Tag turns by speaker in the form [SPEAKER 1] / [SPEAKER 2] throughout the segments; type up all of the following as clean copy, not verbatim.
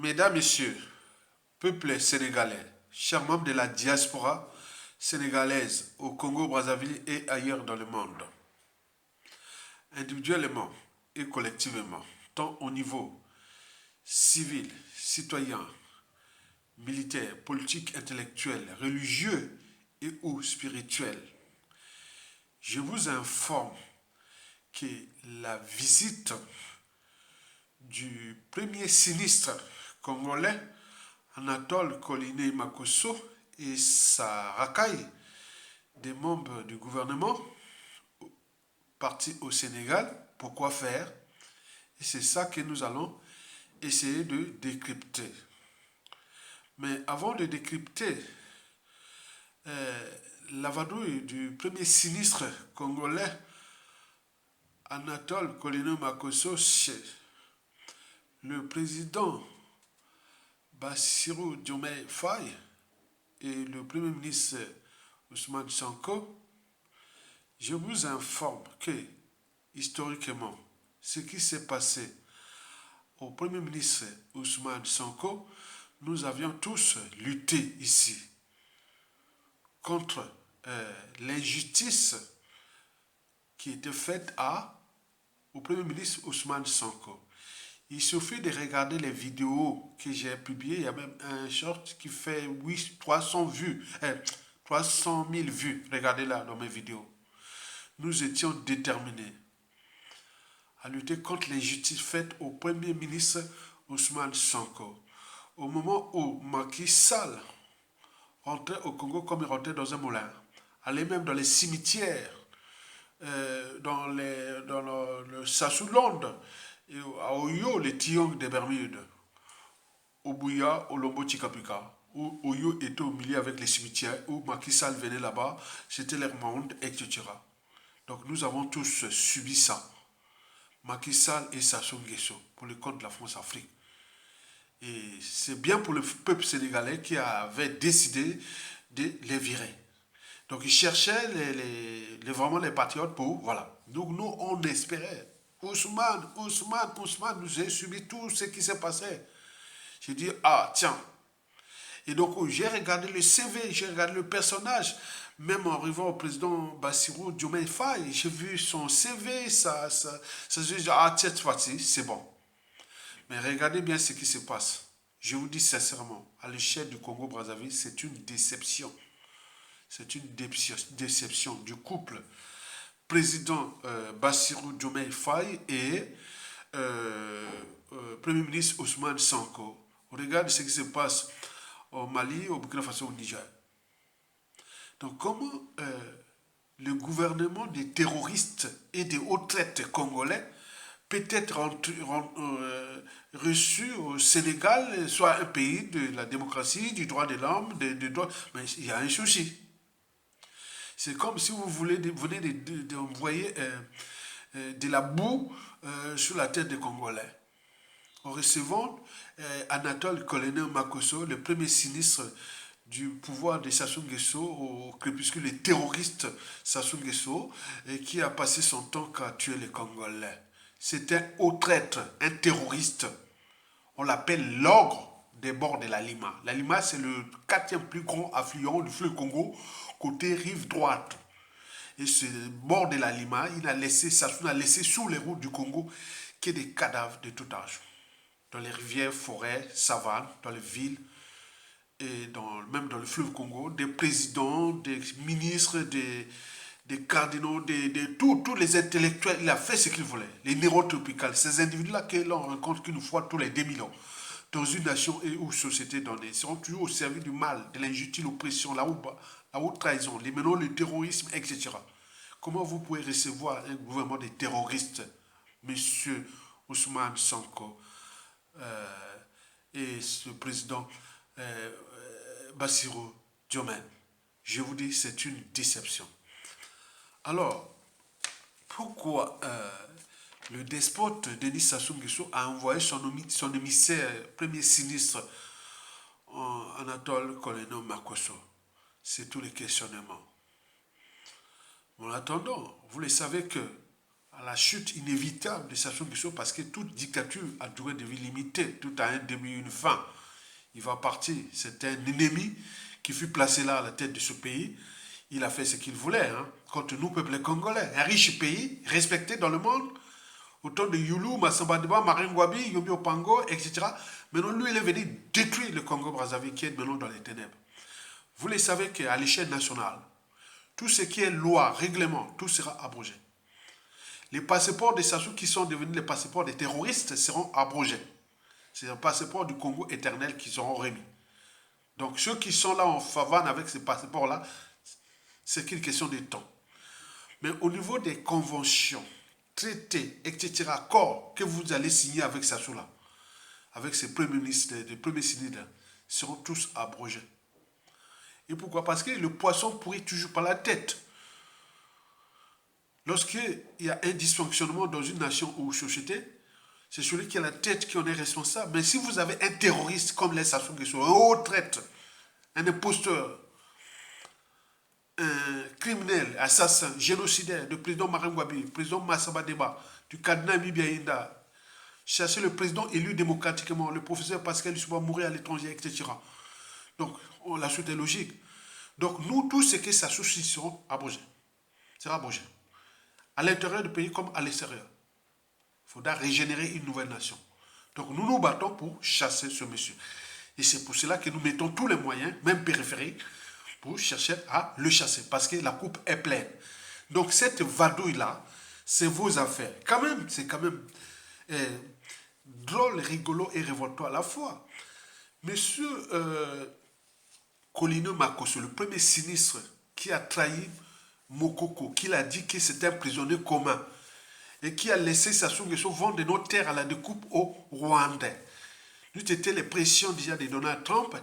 [SPEAKER 1] Mesdames, Messieurs, peuple sénégalais, chers membres de la diaspora sénégalaise au Congo-Brazzaville et ailleurs dans le monde, individuellement et collectivement, tant au niveau civil, citoyen, militaire, politique, intellectuel, religieux et ou spirituel, je vous informe que la visite du premier sinistre congolais Anatole Coliné Makosso et sa racaille des membres du gouvernement partis au Sénégal. Pourquoi faire? Et c'est ça que nous allons essayer de décrypter. Mais avant de décrypter la vadrouille du premier sinistre congolais Anatole Coliné Makosso chez le président Bassirou Diomaye Faye et le Premier ministre Ousmane Sonko, je vous informe que, historiquement, ce qui s'est passé au Premier ministre Ousmane Sonko, nous avions tous lutté ici contre l'injustice qui était faite au Premier ministre Ousmane Sonko. Il suffit de regarder les vidéos que j'ai publiées. Il y a même un short qui fait 300 vues, 300 000 vues. Regardez-là dans mes vidéos. Nous étions déterminés à lutter contre l'injustice faite au Premier ministre Ousmane Sonko. Au moment où Macky Sall rentrait au Congo comme il rentrait dans un moulin, allait même dans les cimetières, dans le Sassoulonde, à Oyo, les Tiong des Bermudes, au Bouya, au Lombo Chikapika, où Oyo était au milieu avec les cimetières, où Macky Sall venait là-bas, c'était leur monde, etc. Donc nous avons tous subi ça. Macky Sall et Sassou Nguesso, pour le compte de la France-Afrique. Et c'est bien pour le peuple sénégalais qui avait décidé de les virer. Donc ils cherchaient vraiment les patriotes pour, voilà. Donc nous, on espérait. Ousmane, nous a subi tout ce qui s'est passé. J'ai dit, ah, tiens. Et donc, j'ai regardé le CV, j'ai regardé le personnage. Même en arrivant au président Bassirou Diomaye Faye, j'ai vu son CV, j'ai dit, ah, tiens, cette fois-ci, c'est bon. Mais regardez bien ce qui se passe. Je vous dis sincèrement, à l'échelle du Congo-Brazzaville, c'est une déception. C'est une déception du couple président Bassirou Diomaye Faye et Premier ministre Ousmane Sonko. Regardez ce qui se passe au Mali, au Burkina Faso, au Niger. Donc comment le gouvernement des terroristes et des hautes traites congolais peut être reçu au Sénégal, soit un pays de la démocratie, du droit de l'homme, mais il y a un souci. C'est comme si vous venez d'envoyer de la boue sur la tête des Congolais. En recevant Anatole Coliné Makosso, le premier sinistre du pouvoir de Sassou Nguesso au crépuscule, les terroristes Sassou Nguesso, qui a passé son temps à tuer les Congolais. C'est un haut traître, un terroriste. On l'appelle l'ogre des bords de la Lima. La Lima, c'est le quatrième plus grand affluent du fleuve Congo, côté rive droite. Et ce bord de la Lima, Sassou n'a laissé sous les routes du Congo que des cadavres de tout âge. Dans les rivières, forêts, savanes, dans les villes, et même dans le fleuve Congo, des présidents, des ministres, des cardinaux, tous les intellectuels, il a fait ce qu'il voulait. Les néo-tropicales, ces individus-là que l'on rencontre qu'une fois tous les 2000 ans, dans une nation et ou société donnée, seront toujours au service du mal, de l'injustice, l'oppression, la haute trahison, les menaces, le terrorisme, etc. Comment vous pouvez recevoir un gouvernement de terroristes, monsieur Ousmane Sonko et ce président Bassirou Diomaye? Je vous dis, c'est une déception. Alors, pourquoi le despote Denis Sassou Nguesso a envoyé son émissaire premier sinistre Anatole Coliné Makosso? C'est tout le questionnement. En attendant, vous le savez que à la chute inévitable de Sassou Nguesso parce que toute dictature a durée de vie limitée, tout a un début, une fin. Il va partir. C'est un ennemi qui fut placé là à la tête de ce pays. Il a fait ce qu'il voulait, hein, contre nous, peuple congolais. Un riche pays, respecté dans le monde, autant de Youlou, Massamba Deba, Marine Ngouabi, Yomi Opango, etc. Maintenant, lui, il est venu détruire le Congo-Brazzaville qui est maintenant dans les ténèbres. Vous le savez qu'à l'échelle nationale, tout ce qui est loi, règlement, tout sera abrogé. Les passeports des Sassou qui sont devenus les passeports des terroristes seront abrogés. C'est un passeport du Congo éternel qui seront remis. Donc ceux qui sont là en favane avec ces passeports-là, c'est qu'une question de temps. Mais au niveau des conventions, traités, etc., accords que vous allez signer avec Sassou là, avec ses premiers ministres, les premiers signés, seront tous abrogés. Et pourquoi? Parce que le poisson pourrit toujours par la tête. Lorsqu'il y a un dysfonctionnement dans une nation ou une société, c'est celui qui a la tête qui en est responsable. Mais si vous avez un terroriste comme les Sassou Nguesso, un haut traître, un imposteur, un criminel, assassin, génocidaire, du président Marine Ngouabi, du président Massamba Deba, du cardinal Bibiaïnda, chercher le président élu démocratiquement, le professeur Pascal Lissouba mourir à l'étranger, etc. Donc, la suite est logique. Donc, nous, tous ce que Sassou seront abrogés. Sera abrogé. À l'intérieur du pays comme à l'extérieur. Il faudra régénérer une nouvelle nation. Donc, nous nous battons pour chasser ce monsieur. Et c'est pour cela que nous mettons tous les moyens, même périphériques, pour chercher à le chasser. Parce que la coupe est pleine. Donc, cette vadouille-là, c'est vos affaires. Quand même, c'est quand même drôle, rigolo et révoltant à la fois. Monsieur Colino Makosso, le premier sinistre qui a trahi Mokoko, qui a dit que c'était un prisonnier commun et qui a laissé Sassou Nguesso vendre nos terres à la découpe aux Rwandais. Nous étions les pressions déjà de Donald Trump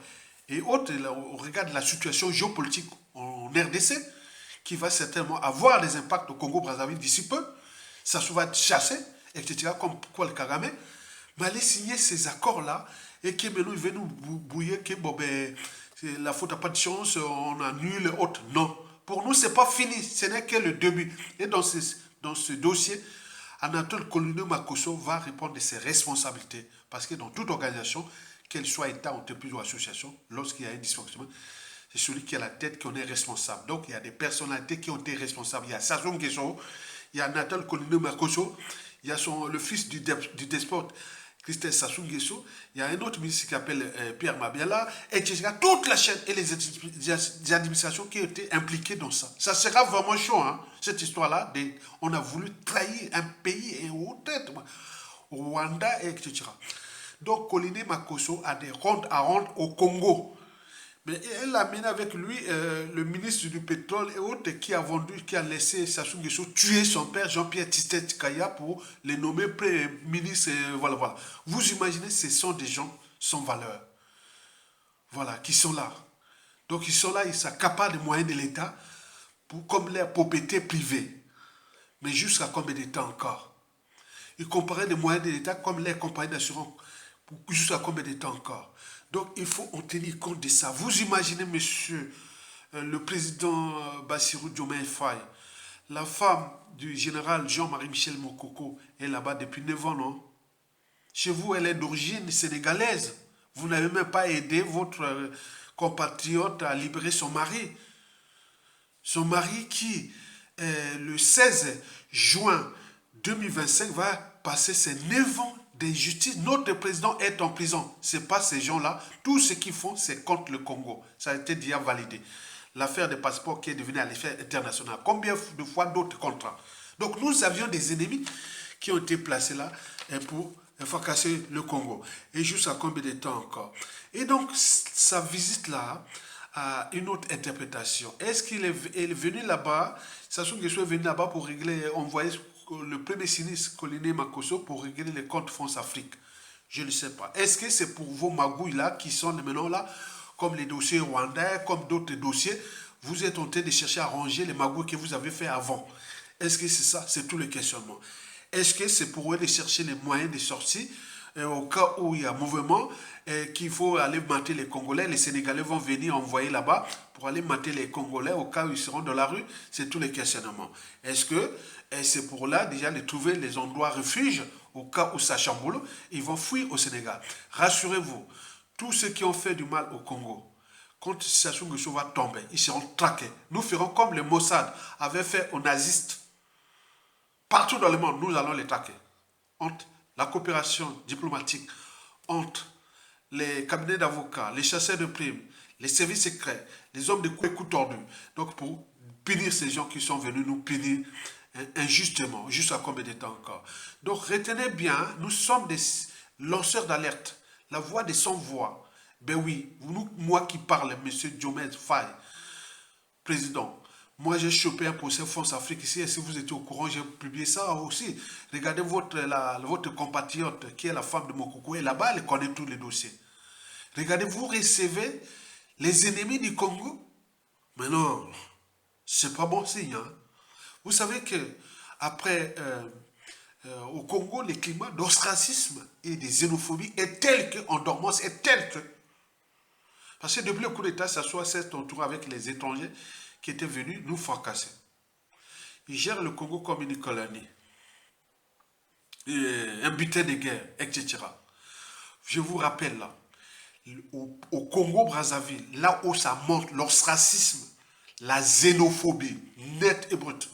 [SPEAKER 1] et autres au regard de la situation géopolitique en RDC qui va certainement avoir des impacts au Congo-Brazzaville d'ici peu. Sassou va être chassé, etc. comme Paul Kagame. Mais aller signer ces accords-là et que maintenant il veut nous brouiller que bon, ben, la faute n'a pas de chance, on annule et autres. Non. Pour nous, ce n'est pas fini. Ce n'est que le début. Et dans ce dossier, Anatole Colino Makosso va répondre de ses responsabilités. Parce que dans toute organisation, qu'elle soit État, entreprise ou association, lorsqu'il y a un dysfonctionnement, c'est celui qui a la tête qui en est responsable. Donc, il y a des personnalités qui ont été responsables. Il y a Sassou Nguesso, il y a Anatole Colino Makosso, il y a le fils du despote, Christelle Sassou Nguesso, il y a un autre ministre qui s'appelle Pierre Mabiala, etc. Toute la chaîne et les administrations qui ont été impliquées dans ça. Ça sera vraiment chaud, hein, cette histoire-là. On a voulu trahir un pays et peut-être Rwanda, etc. Donc, Colino Makosso a des comptes à rendre au Congo. Mais elle a mené avec lui le ministre du pétrole et autres qui a laissé Sassou Nguesso tuer son père Jean-Pierre Tistet Kaya pour les nommer ministre. Voilà, voilà. Vous imaginez, ce sont des gens sans valeur. Voilà, qui sont là. Donc ils sont là, ils s'accaparent des moyens de l'État comme les propriétés privées. Mais jusqu'à combien de temps encore? Ils comparaient des moyens de l'État comme les compagnies d'assurance. Jusqu'à combien de temps encore? Donc, il faut en tenir compte de ça. Vous imaginez, monsieur le président Bassirou Diomaye Faye, la femme du général Jean-Marie Michel Mokoko est là-bas depuis 9 ans, non? Chez vous, elle est d'origine sénégalaise. Vous n'avez même pas aidé votre compatriote à libérer son mari. Son mari qui, le 16 juin 2025, va passer ses 9 ans d'injustice. Notre président est en prison. Ce n'est pas ces gens-là. Tout ce qu'ils font, c'est contre le Congo. Ça a été déjà validé. L'affaire des passeports qui est devenue à l'effet international. Combien de fois d'autres contrats? Donc nous avions des ennemis qui ont été placés là pour fracasser le Congo. Et jusqu'à combien de temps encore? Et donc sa visite-là a une autre interprétation. Est-ce qu'il est venu là-bas, Sassou Nguesso est venu là-bas pour régler, envoyer le premier sinistre Colino Makosso pour régler les comptes France-Afrique? Je ne sais pas. Est-ce que c'est pour vos magouilles-là qui sont maintenant là, comme les dossiers rwandais, comme d'autres dossiers, vous êtes en train de chercher à ranger les magouilles que vous avez fait avant? Est-ce que c'est ça? C'est tout le questionnement. Est-ce que c'est pour eux de chercher les moyens de sortie au cas où il y a mouvement, qu'il faut aller mater les Congolais, les Sénégalais vont venir envoyer là-bas pour aller mater les Congolais au cas où ils seront dans la rue. C'est tous les questionnements. Est-ce que c'est pour là déjà de trouver les endroits refuges au cas où ça chamboule, ils vont fuir au Sénégal. Rassurez-vous, tous ceux qui ont fait du mal au Congo, quand Sassou Nguesso va tomber, ils seront traqués. Nous ferons comme le Mossad avait fait aux nazistes. Partout dans le monde, nous allons les traquer. Entre la coopération diplomatique, entre les cabinets d'avocats, les chasseurs de primes, les services secrets, les hommes de coups tordus. Donc pour punir ces gens qui sont venus nous punir injustement, jusqu'à combien de temps encore. Donc retenez bien, nous sommes des lanceurs d'alerte, la voix des sans-voix. Ben oui, moi qui parle, monsieur Diomaye Faye, président, moi j'ai chopé un procès France Afrique ici, et si vous étiez au courant, j'ai publié ça aussi. Regardez votre compatriote qui est la femme de Mokoko, et là-bas, elle connaît tous les dossiers. Regardez, vous recevez les ennemis du Congo. Mais non, c'est pas bon signe. Hein? Vous savez que après, au Congo, le climat d'ostracisme et de xénophobie est tel que, en dormance, est tel que. Parce que depuis le coup d'État, ça soit cet entouré avec les étrangers qui étaient venus nous fracasser. Ils gèrent le Congo comme une colonie, un butin de guerre, etc. Je vous rappelle là, au Congo-Brazzaville, là où ça monte l'ostracisme, la xénophobie, nette et brute.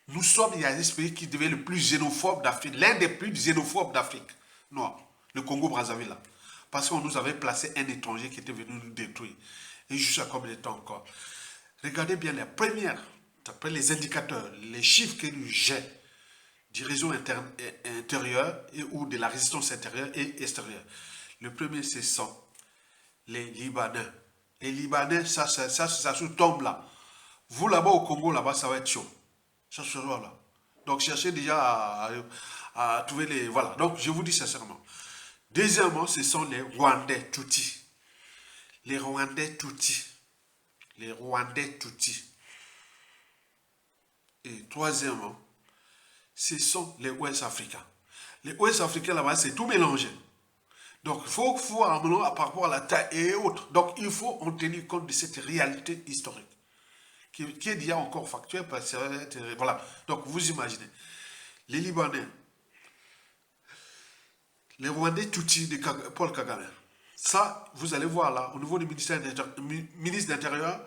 [SPEAKER 1] Nous sommes, il y a un pays qui devient le plus xénophobe d'Afrique, l'un des plus xénophobes d'Afrique noire, le Congo-Brazzaville là. Parce qu'on nous avait placé un étranger qui était venu nous détruire. Et jusqu'à combien de temps encore? Regardez bien les premières, d'après les indicateurs, les chiffres que nous j'ai du réseau intérieur ou de la résistance intérieure et extérieure. Le premier, c'est ça. Les Libanais. Les Libanais, ça se tombe là. Vous là-bas au Congo, là-bas, ça va être chaud. Ça se voit là. Donc cherchez déjà à trouver les... Voilà. Donc je vous dis sincèrement. Deuxièmement, ce sont les Rwandais Tutsis. Les Rwandais Tutsis. Les Rwandais Tutsis. Et troisièmement, ce sont les Ouest africains. Les Ouest africains là-bas, c'est tout mélangé. Donc il faut voir par rapport à la taille et autres. Donc il faut en tenir compte de cette réalité historique. Qui est déjà encore factuelle. Voilà. Donc vous imaginez. Les Libanais, les Rwandais Tutsis de Paul Kagame. Ça, vous allez voir là, au niveau du ministère ministre de l'Intérieur,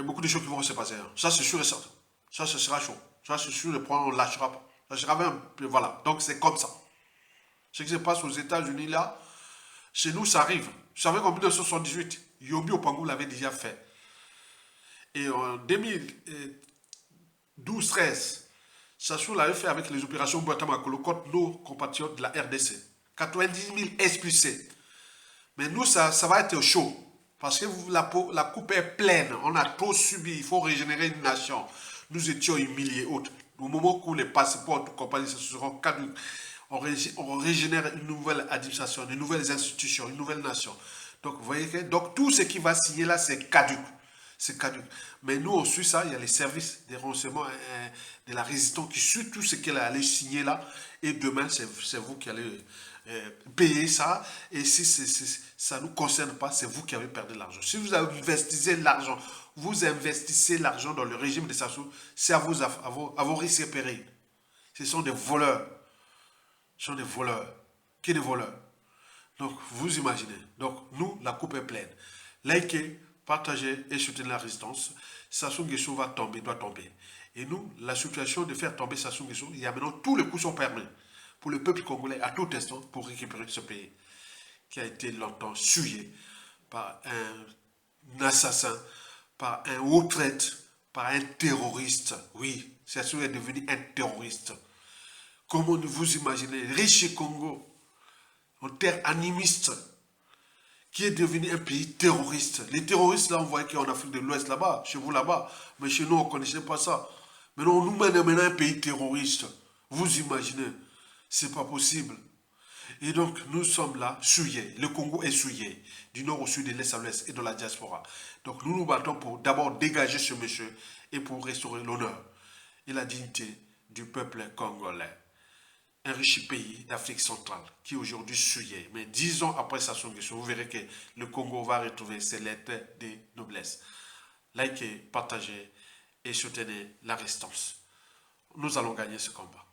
[SPEAKER 1] beaucoup de choses qui vont se passer. Hein. Ça, c'est sûr et certain. Ça, ce sera chaud. Ça, c'est sûr, le point, on ne lâchera pas. Ça sera même, voilà. Donc, c'est comme ça. Ce qui se passe aux États-Unis là, chez nous, ça arrive. Vous savez qu'en 1978, Yomi Opangou l'avait déjà fait. Et en 2012-13, Sassou l'avait fait avec les opérations Boatamacolo contre nos compatriotes de la RDC. 90 000 expulsés. Mais nous, ça va être chaud. Parce que la coupe est pleine. On a trop subi. Il faut régénérer une nation. Nous étions humiliés. Autres. Au moment où les passeports de compagnie seront caducs, on régénère une nouvelle administration, de nouvelles institutions, une nouvelle nation. Donc, vous voyez que donc, tout ce qui va signer là, c'est caduc. C'est caduc. Mais nous, on suit ça. Il y a les services des renseignements de la résistance qui suivent tout ce qu'elle allait signer là. Et demain, c'est vous qui allez payer ça. Et si ça ne nous concerne pas, c'est vous qui avez perdu l'argent. Si vous investissez l'argent, vous investissez l'argent dans le régime de Sassou, c'est à vos risques et périls. Ce sont des voleurs. Ce sont des voleurs. Qui est des voleurs? Donc, vous imaginez. Donc, nous, la coupe est pleine. Likez, partagez et soutenez la résistance. Sassou Nguesso va tomber, doit tomber. Et nous, la situation de faire tomber Sassou Nguesso, il y a maintenant tous les coups sont permis pour le peuple congolais à tout instant pour récupérer ce pays qui a été longtemps souillé par un assassin, par un haut traître, par un terroriste. Oui, Sassou est devenu un terroriste. Comment vous imaginez, riche Congo, en terre animiste, qui est devenu un pays terroriste. Les terroristes, là, on voyait qu'en Afrique de l'Ouest, là-bas, chez vous, là-bas, mais chez nous, on ne connaissait pas ça. Maintenant, on nous mène maintenant un pays terroriste. Vous imaginez, c'est pas possible. Et donc, nous sommes là, souillés. Le Congo est souillé, du nord au sud, de l'est à l'ouest, et de la diaspora. Donc, nous nous battons pour d'abord dégager ce monsieur et pour restaurer l'honneur et la dignité du peuple congolais. un riche pays d'Afrique centrale qui est aujourd'hui souillé. Mais 10 ans après sa soumission, vous verrez que le Congo va retrouver ses lettres de noblesse. Likez, partagez et soutenez la résistance. Nous allons gagner ce combat.